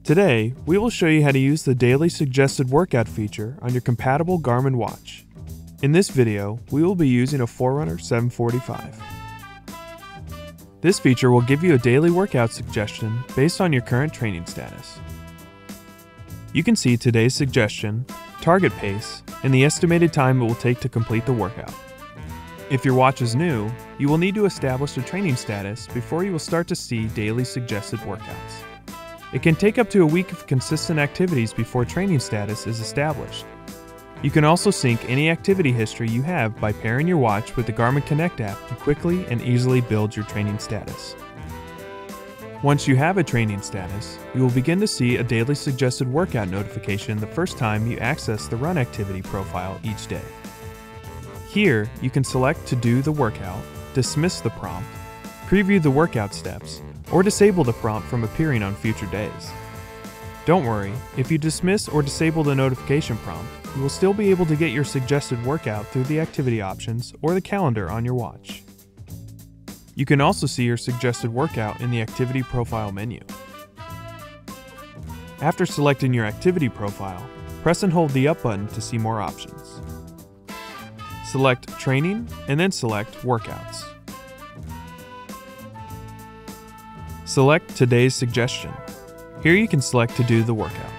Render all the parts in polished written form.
Today, we will show you how to use the Daily Suggested Workout feature on your compatible Garmin watch. In this video, we will be using a Forerunner 745. This feature will give you a daily workout suggestion based on your current training status. You can see today's suggestion, target pace, and the estimated time it will take to complete the workout. If your watch is new, you will need to establish a training status before you will start to see daily suggested workouts. It can take up to a week of consistent activities before training status is established. You can also sync any activity history you have by pairing your watch with the Garmin Connect app to quickly and easily build your training status. Once you have a training status, you will begin to see a daily suggested workout notification the first time you access the run activity profile each day. Here, you can select to do the workout, dismiss the prompt, preview the workout steps, or disable the prompt from appearing on future days. Don't worry, if you dismiss or disable the notification prompt, you will still be able to get your suggested workout through the activity options or the calendar on your watch. You can also see your suggested workout in the activity profile menu. After selecting your activity profile, press and hold the up button to see more options. Select Training and then select Workouts. Select today's suggestion. Here you can select to do the workout.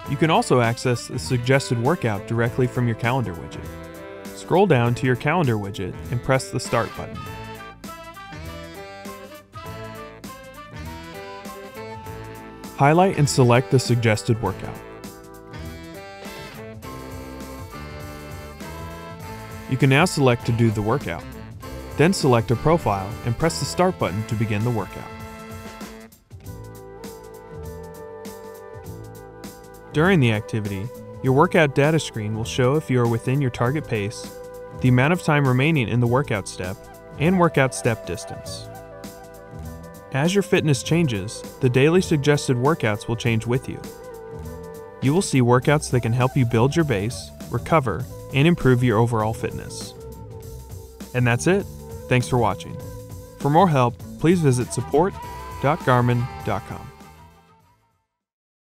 You can also access the suggested workout directly from your calendar widget. Scroll down to your calendar widget and press the Start button. Highlight and select the suggested workout. You can now select to do the workout. Then select a profile and press the Start button to begin the workout. During the activity, your workout data screen will show if you are within your target pace, the amount of time remaining in the workout step, and workout step distance. As your fitness changes, the daily suggested workouts will change with you. You will see workouts that can help you build your base, recover, and improve your overall fitness. And that's it. Thanks for watching. For more help, please visit support.garmin.com.